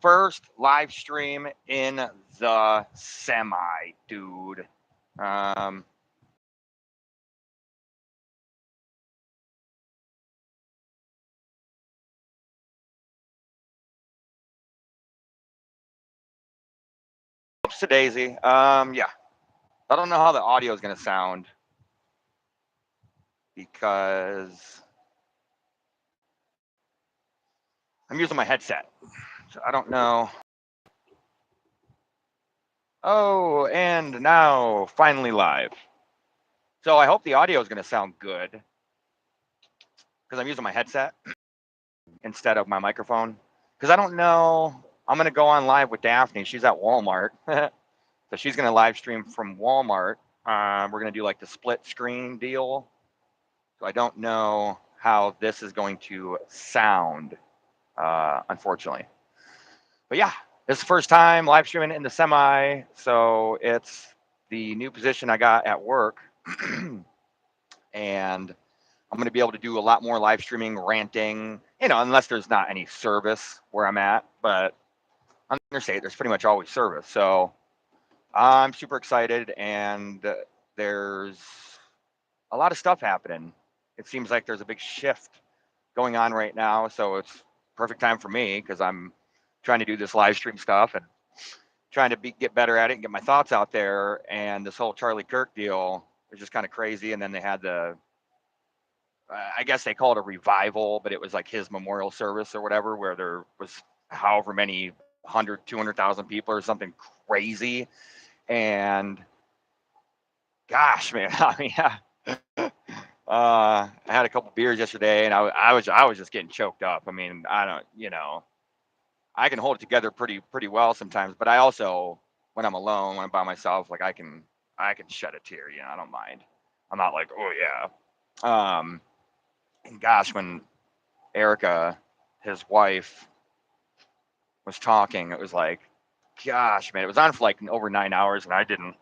first live stream in the semi, dude. Um, Oops to Daisy. Yeah, I don't know how the audio is gonna sound because I'm using my headset. So I don't know. Oh, and now finally live. So I hope the audio is gonna sound good because I'm using my headset instead of my microphone. Because I don't know. I'm gonna go on live with Daphne. She's at Walmart, so she's gonna live stream from Walmart. We're gonna do like the split screen deal. So I don't know how this is going to sound, unfortunately. But yeah, this is the first time live streaming in the semi, so it's the new position I got at work, and I'm going to be able to do a lot more live streaming, ranting, unless there's not any service where I'm at. But on the interstate, there's pretty much always service. So I'm super excited, and there's a lot of stuff happening. It seems like there's a big shift going on right now. So it's perfect time for me because I'm trying to do this live stream stuff and trying to get better at it and get my thoughts out there. And this whole Charlie Kirk deal was just kind of crazy. And then they had I guess they call it a revival, but it was like his memorial service or whatever, where there was however many 200,000 people or something crazy. And gosh, man, I mean, I had a couple beers yesterday, and I was just getting choked up. I mean, I don't, I can hold it together pretty well sometimes, but I also, when I'm alone, when I'm by myself, like I can shed a tear. I don't mind. I'm not like, oh yeah. And gosh, when Erica, his wife, was talking, it was like, gosh, man, it was on for like over 9 hours, and I didn't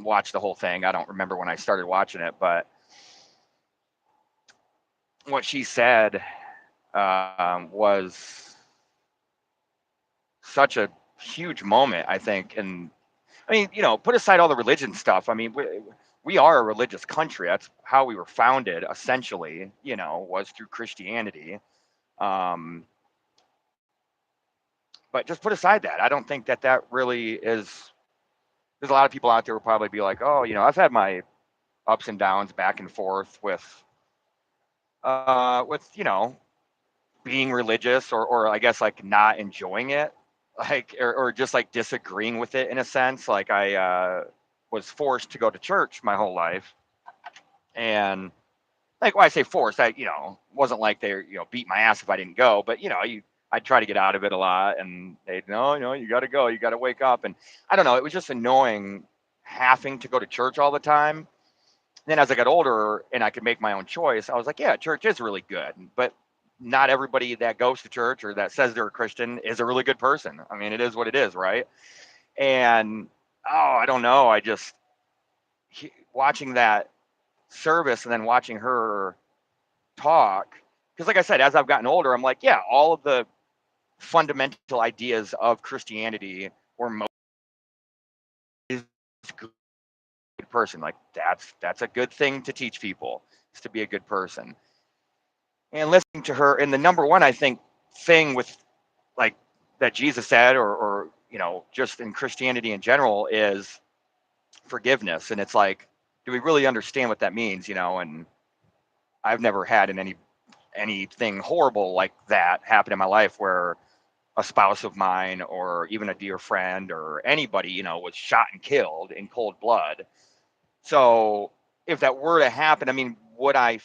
watch the whole thing. I don't remember when I started watching it, but what she said was such a huge moment, I think. And I mean, put aside all the religion stuff. I mean, we are a religious country. That's how we were founded, essentially. Was through Christianity. Um, but just put aside that. I don't think that really is. There's a lot of people out there will probably be like, oh, I've had my ups and downs back and forth with being religious, or I guess like not enjoying it, like, or just like disagreeing with it in a sense. Like I was forced to go to church my whole life, and like when I say forced, I wasn't like they beat my ass if I didn't go, but I'd try to get out of it a lot, and they'd no, you got to go, you got to wake up, and I don't know, it was just annoying having to go to church all the time. Then as I got older and I could make my own choice, I was like, yeah, church is really good, but not everybody that goes to church or that says they're a Christian is a really good person. I mean, it is what it is, right? And I don't know, I just watching that service and then watching her talk, because like I said, as I've gotten older, I'm like, yeah, all of the fundamental ideas of Christianity were most good person. Like that's a good thing to teach people, is to be a good person. And listening to her, and the number one, I think, thing with like that Jesus said, or just in Christianity in general, is forgiveness. And it's like, do we really understand what that means? And I've never had anything horrible like that happen in my life, where a spouse of mine or even a dear friend or anybody, was shot and killed in cold blood. So if that were to happen, I mean, would I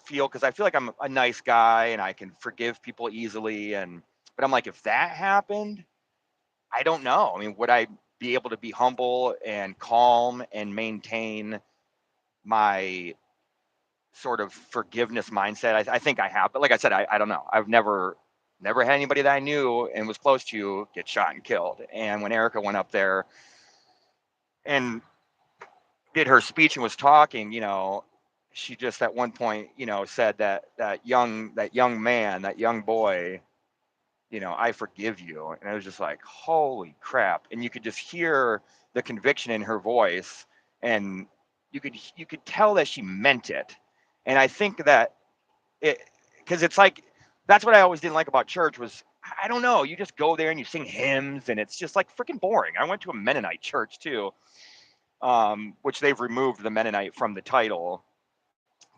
feel, because I feel like I'm a nice guy and I can forgive people easily, but I'm like, if that happened, I don't know. I mean, would I be able to be humble and calm and maintain my sort of forgiveness mindset? I think I have, but like I said, I don't know. I've never had anybody that I knew and was close to get shot and killed. And when Erica went up there and did her speech and was talking, she just at one point, said that young man, that young boy, I forgive you. And I was just like, holy crap. And you could just hear the conviction in her voice, and you could tell that she meant it. And I think that it, because it's like, that's what I always didn't like about church was, I don't know, you just go there and you sing hymns and it's just like freaking boring. I went to a Mennonite church too, which they've removed the Mennonite from the title,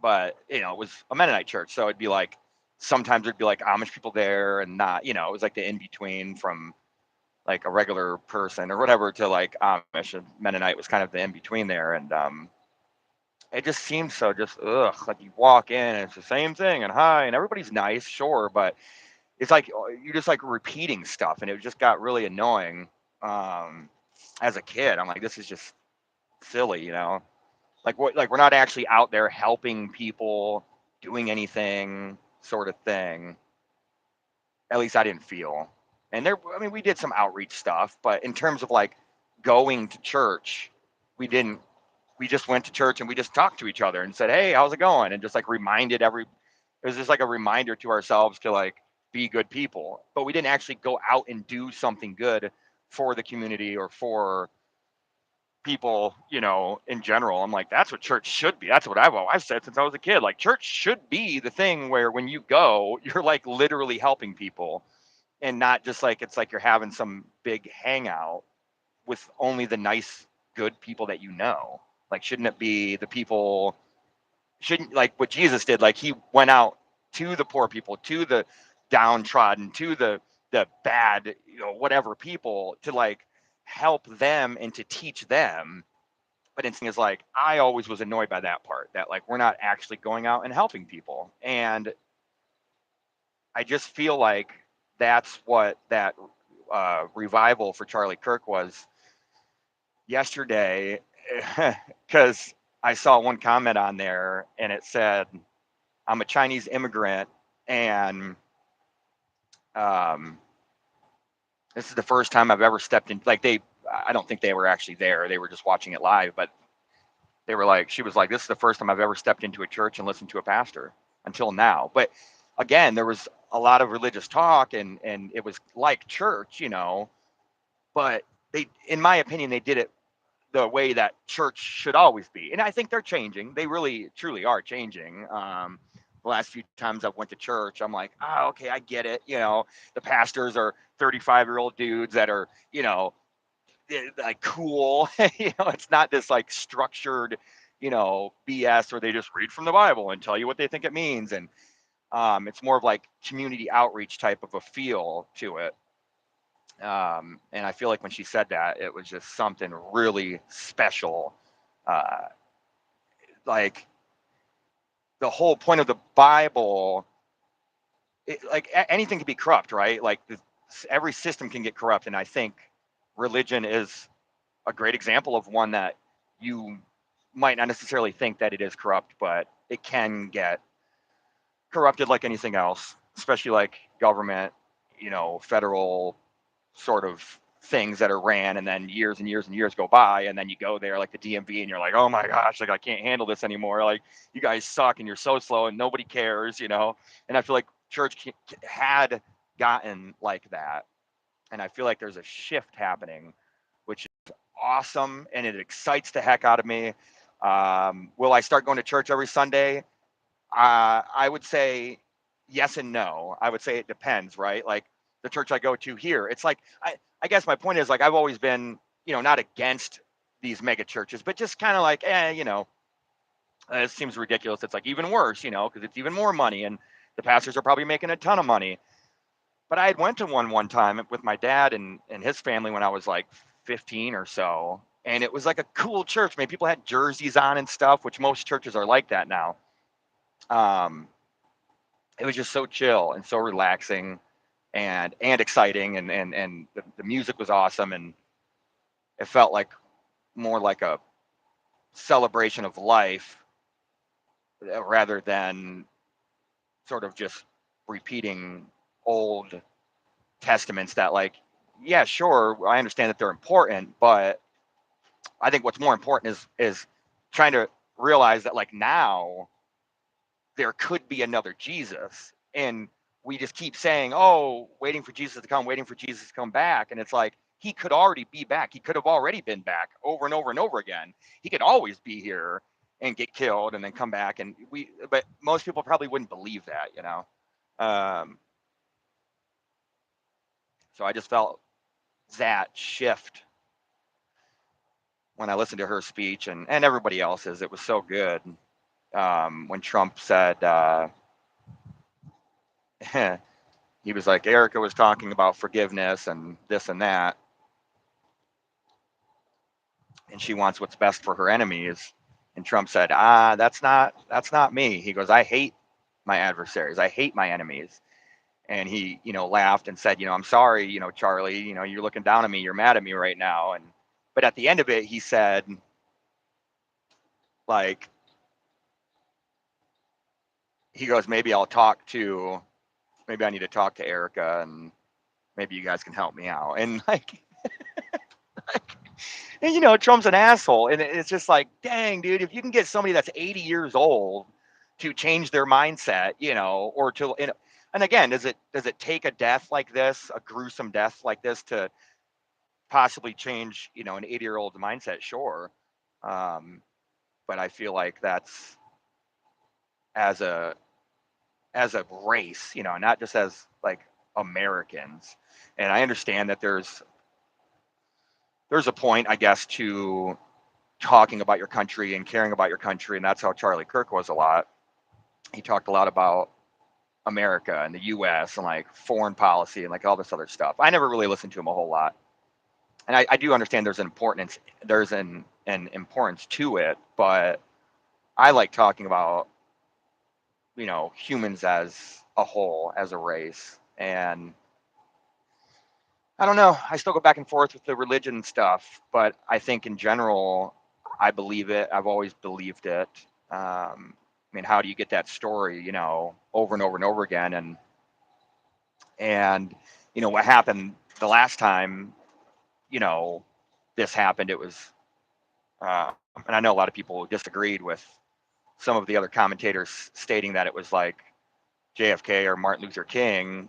but it was a Mennonite church, so it'd be like sometimes there'd be like Amish people there and not, it was like the in between from like a regular person or whatever to like Amish. And Mennonite was kind of the in between there, and it just seems so just ugh. Like you walk in and it's the same thing and hi and everybody's nice, sure, but it's like you're just like repeating stuff, and it just got really annoying. Um, as a kid, I'm like, this is just silly. Like what? Like we're not actually out there helping people, doing anything, sort of thing. At least I didn't feel. And I mean, we did some outreach stuff, but in terms of like going to church, we didn't. We just went to church and we just talked to each other and said, "Hey, how's it going?" And just like reminded every. It was just like a reminder to ourselves to like be good people, but we didn't actually go out and do something good for the community or for people, in general. I'm like, that's what church should be. That's what I've said since I was a kid. Like, church should be the thing where when you go, you're like literally helping people, and not just like it's like you're having some big hangout with only the nice, good people that you know. Like, shouldn't it be the people? Shouldn't like what Jesus did? Like, he went out to the poor people, to the downtrodden, to the bad, whatever people, to like help them and to teach them. But it's is like I always was annoyed by that part, that like we're not actually going out and helping people. And I just feel like that's what that revival for Charlie Kirk was yesterday. Because I saw one comment on there and it said, I'm a Chinese immigrant, and um, this is the first time I've ever stepped in. Like, I don't think they were actually there. They were just watching it live, but they were like, she was like, this is the first time I've ever stepped into a church and listened to a pastor until now. But again, there was a lot of religious talk, and it was like church. But in my opinion, they did it the way that church should always be. And I think they're changing. They really, truly are changing. The last few times I've went to church, I'm like, oh, okay, I get it. The pastors are 35-year-old dudes that are, like cool. It's not this like structured, BS where they just read from the Bible and tell you what they think it means. And it's more of like community outreach type of a feel to it. And I feel like when she said that, it was just something really special. Uh, like the whole point of the Bible, like anything can be corrupt, right? Like every system can get corrupt. And I think religion is a great example of one that you might not necessarily think that it is corrupt, but it can get corrupted like anything else, especially like government, federal sort of things that are ran, and then years and years and years go by, and then you go there like the DMV and you're like, oh my gosh, like I can't handle this anymore. Like you guys suck and you're so slow and nobody cares. And I feel like church had gotten like that. And I feel like there's a shift happening, which is awesome, and it excites the heck out of me. Will I start going to church every Sunday? I would say yes and no. I would say it depends, right? Like the church I go to here, it's like I guess my point is like I've always been, not against these mega churches, but just kind of like, it seems ridiculous. It's like even worse, because it's even more money, and the pastors are probably making a ton of money. But I had went to one time with my dad and his family when I was like 15 or so, and it was like a cool church. I mean, people had jerseys on and stuff, which most churches are like that now. Um, it was just so chill and so relaxing and exciting, and the music was awesome, and it felt like more like a celebration of life rather than sort of just repeating old testaments that like, yeah, sure, I understand that they're important, but I think what's more important is trying to realize that like now there could be another Jesus, and we just keep saying, oh, waiting for Jesus to come, waiting for Jesus to come back. And it's like, he could already be back. He could have already been back over and over and over again. He could always be here and get killed and then come back. But most people probably wouldn't believe that, you know? So I just felt that shift when I listened to her speech and everybody else's. It was so good. When Trump said, he was like, Erica was talking about forgiveness and this and that, and she wants what's best for her enemies. And Trump said, that's not me. He goes, I hate my adversaries. I hate my enemies. And he, laughed and said, I'm sorry, Charlie, you're looking down at me. You're mad at me right now. But at the end of it, he said, like, he goes, maybe I need to talk to Erica and maybe you guys can help me out. And and Trump's an asshole. And it's just like, dang, dude, if you can get somebody that's 80 years old to change their mindset, or to, and again, does it take a death like this, a gruesome death like this, to possibly change, an 80-year-old's mindset? Sure. But I feel like that's as a race, not just as like Americans. And I understand that there's a point, I guess, to talking about your country and caring about your country. And that's how Charlie Kirk was a lot. He talked a lot about America and the US and like foreign policy and like all this other stuff. I never really listened to him a whole lot. And I do understand there's an importance to it, but I like talking about, humans as a whole, as a race. And I don't know, I still go back and forth with the religion stuff, but I think in general, I believe it. I've always believed it. I mean, how do you get that story, over and over and over again? And what happened the last time, this happened, it was, and I know a lot of people disagreed with some of the other commentators stating that it was like JFK or Martin Luther King,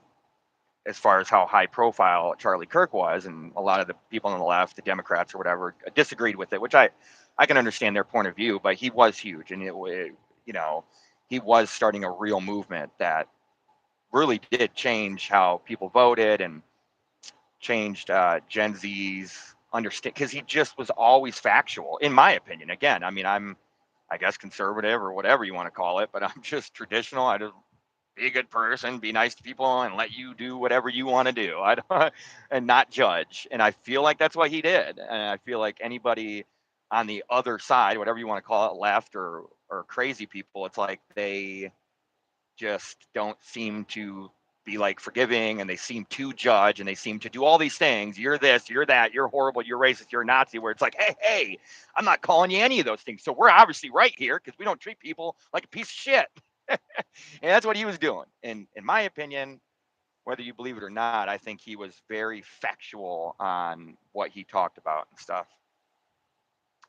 as far as how high profile Charlie Kirk was. And a lot of the people on the left, the Democrats or whatever, disagreed with it, which I can understand their point of view, but he was huge. And he was starting a real movement that really did change how people voted and changed Gen Z's understand, because he just was always factual, in my opinion. Again, I mean, I guess conservative or whatever you want to call it, but I'm just traditional. I just be a good person, be nice to people, and let you do whatever you want to do. I don't, and not judge. And I feel like that's what he did. And I feel like anybody on the other side, whatever you want to call it, left or crazy people, it's like they just don't seem to be like forgiving, and they seem to judge, and they seem to do all these things. You're this, you're that, you're horrible, you're racist, you're a Nazi, where it's like, hey, I'm not calling you any of those things. So we're obviously right here because we don't treat people like a piece of shit. And that's what he was doing. And in my opinion, whether you believe it or not, I think he was very factual on what he talked about and stuff.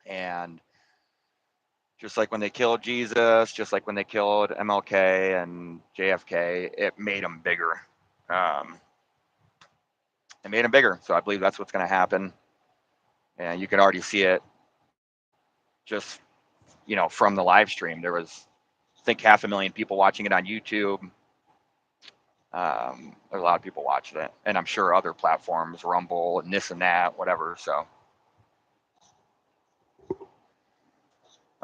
And just like when they killed Jesus, just like when they killed MLK and JFK, it made them bigger. It made them bigger. So I believe that's what's going to happen. And you can already see it just, from the live stream. There was, I think, 500,000 people watching it on YouTube. There's a lot of people watching it. And I'm sure other platforms, Rumble and this and that, whatever. So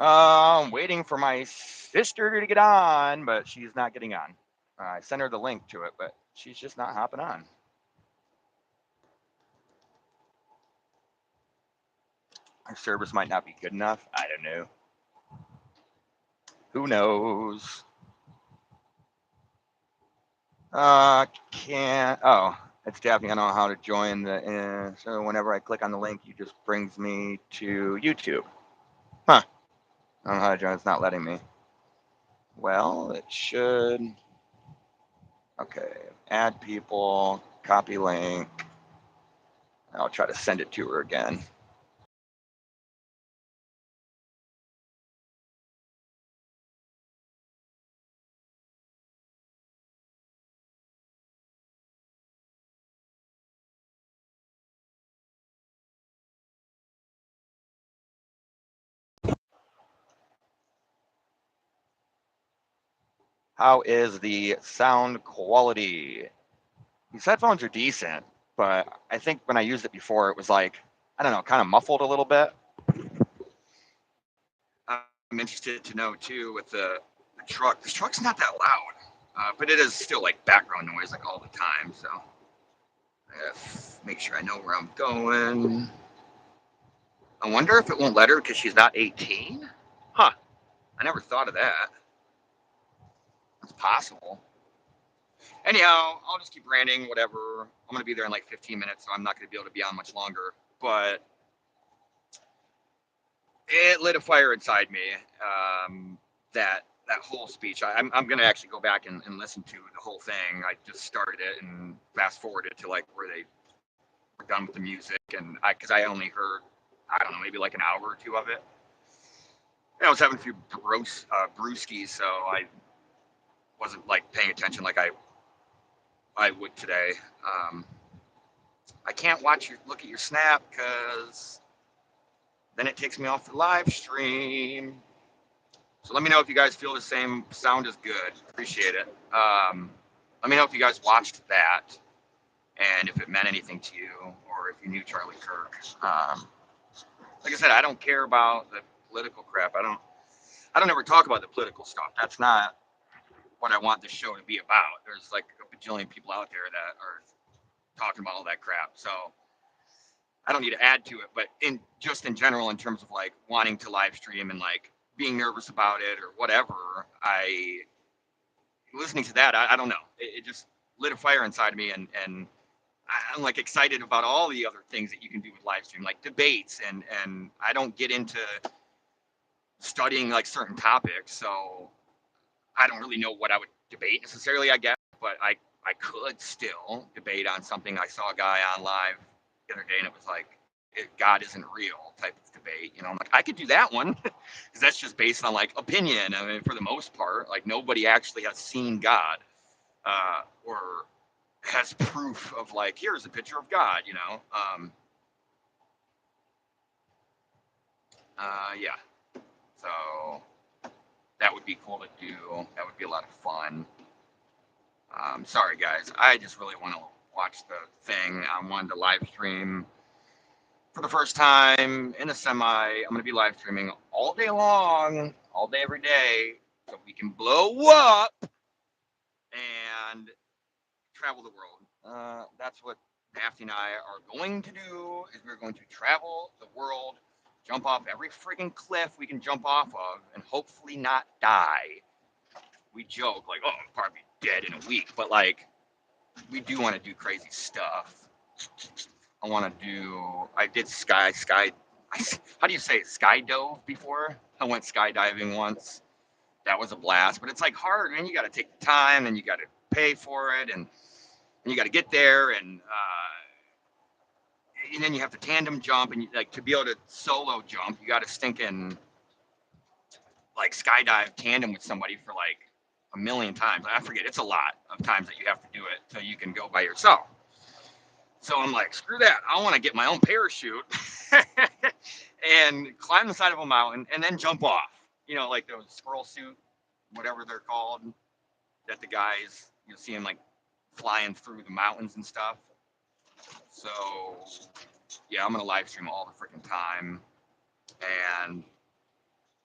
I'm waiting for my sister to get on, but she's not getting on. I sent her the link to it, but she's just not hopping on. Our service might not be good enough. I don't know. Who knows? Can't. Oh, it's Daphne. I don't know how to join the. So whenever I click on the link, it just brings me to YouTube. Huh. I don't know how to join. It's not letting me. Well, it should. Okay. Add people. Copy link. I'll try to send it to her again. How is the sound quality? These headphones are decent, but I think when I used it before, it was like, I don't know, kind of muffled a little bit. I'm interested to know too with the truck. This truck's not that loud, but it is still like background noise like all the time. So make sure I know where I'm going. I wonder if it won't let her because she's not 18. Huh. I never thought of that. It's possible. Anyhow, I'll just keep ranting, whatever. I'm going to be there in like 15 minutes, so I'm not going to be able to be on much longer. But it lit a fire inside me. That whole speech. I'm going to actually go back and listen to the whole thing. I just started it and fast forwarded to like where they were done with the music. And because I only heard, I don't know, maybe like an hour or two of it. And I was having a few brewskis, so I wasn't like paying attention like I would today. I can't look at your snap because then it takes me off the live stream. So let me know if you guys feel the same sound is good. Appreciate it. Let me know if you guys watched that and if it meant anything to you or if you knew Charlie Kirk. Like I said, I don't care about the political crap. I don't ever talk about the political stuff. That's not what I want this show to be about. There's like a bajillion people out there that are talking about all that crap. So I don't need to add to it, but in general, in terms of like wanting to live stream and like being nervous about it or whatever, listening to that, I don't know. It just lit a fire inside of me, and I'm like excited about all the other things that you can do with live stream, like debates, and I don't get into studying like certain topics, so I don't really know what I would debate necessarily, I guess, but I could still debate on something. I saw a guy on live the other day, and it was like, God isn't real type of debate. I'm like, I could do that one because that's just based on like opinion. I mean, for the most part, like nobody actually has seen God or has proof of like, here's a picture of God, yeah. So that would be cool to do. That would be a lot of fun. Sorry guys, I just really want to watch the thing. I wanted to live stream for the first time in a semi. I'm going to be live streaming all day long, all day, every day, so we can blow up and travel the world. That's what Daphne and I are going to do, is we're going to travel the world, jump off every freaking cliff we can jump off of, and hopefully not die. We joke, like, oh, I'll probably be dead in a week, but, like, we do want to do crazy stuff. I did how do you say it? Skydove before? I went skydiving once. That was a blast, but it's like hard, man. You got to take the time and you got to pay for it, and you got to get there, and then you have to tandem jump, and like to be able to solo jump, you got to stinking like skydive tandem with somebody for like a million times. I forget, it's a lot of times that you have to do it so you can go by yourself. So I'm like, screw that. I want to get my own parachute and climb the side of a mountain and then jump off. Like those squirrel suit, whatever they're called, that the guys, see them like flying through the mountains and stuff. So yeah, I'm going to live stream all the freaking time and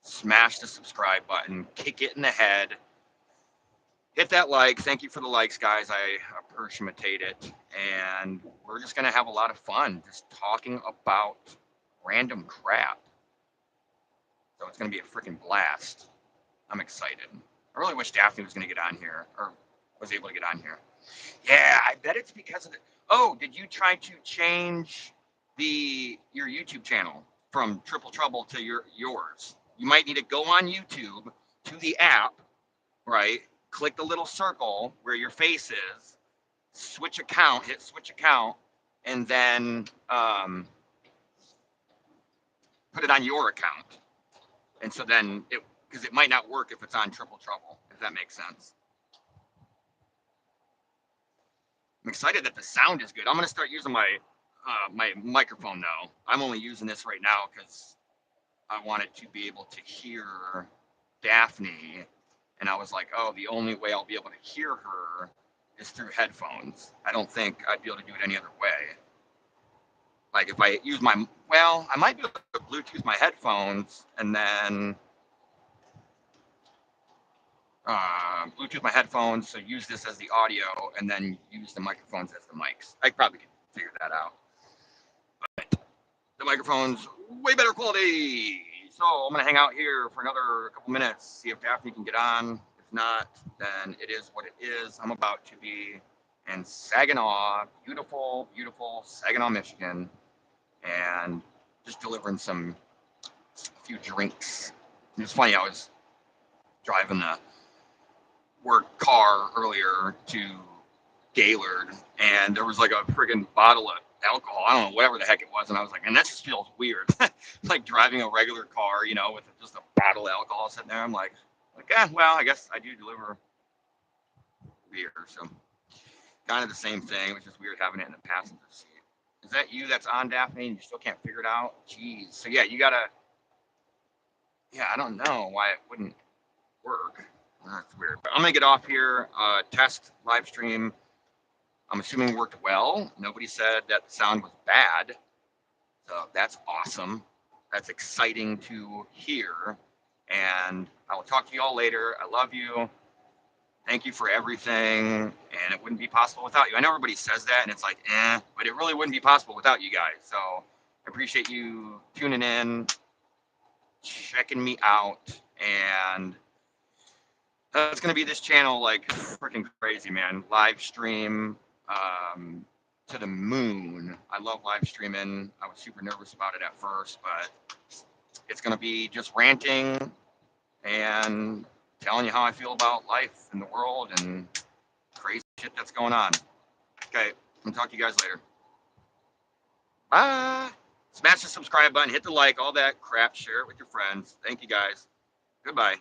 smash the subscribe button, kick it in the head. Hit that like. Thank you for the likes, guys. I appreciate it. And we're just going to have a lot of fun just talking about random crap. So it's going to be a freaking blast. I'm excited. I really wish Daphne was going to get on here, or was able to get on here. Yeah, I bet it's because of it. Oh, did you try to change your YouTube channel from Triple Trouble to yours? You might need to go on YouTube to the app, right? Click the little circle where your face is, hit switch account, and then put it on your account. And so then because it might not work if it's on Triple Trouble, if that makes sense. I'm excited that the sound is good. I'm going to start using my microphone now. I'm only using this right now because I wanted to be able to hear Daphne And I was like, oh, the only way I'll be able to hear her is through headphones. I don't think I'd be able to do it any other way. Like if I use I might be able to Bluetooth my headphones and then Bluetooth my headphones, so use this as the audio, and then use the microphones as the mics. I probably could figure that out. But the microphone's way better quality. So I'm gonna hang out here for another couple minutes, see if Daphne can get on. If not, then it is what it is. I'm about to be in Saginaw, beautiful, beautiful Saginaw, Michigan, and just delivering a few drinks. It's funny, I was driving the work car earlier to Gaylord, and there was like a friggin' bottle of alcohol. I don't know, whatever the heck it was. And I was like, man, that just feels weird. Like driving a regular car, you know, with just a bottle of alcohol sitting there. I'm like, well, I guess I do deliver beer. So kind of the same thing. It was just weird having it in the passenger seat. Is that you that's on, Daphne, and you still can't figure it out? Jeez. So yeah, I don't know why it wouldn't work. That's weird. But I'm going to get off here, test live stream. I'm assuming worked well. Nobody said that the sound was bad. So that's awesome. That's exciting to hear. And I will talk to you all later. I love you. Thank you for everything. And it wouldn't be possible without you. I know everybody says that and it's like, but it really wouldn't be possible without you guys. So I appreciate you tuning in, checking me out. And it's going to be this channel like freaking crazy, man. Live stream to the moon. I love live streaming. I was super nervous about it at first, but it's going to be just ranting and telling you how I feel about life and the world and crazy shit that's going on. Okay, I'm going to talk to you guys later. Bye. Smash the subscribe button, hit the like, all that crap. Share it with your friends. Thank you guys. Goodbye.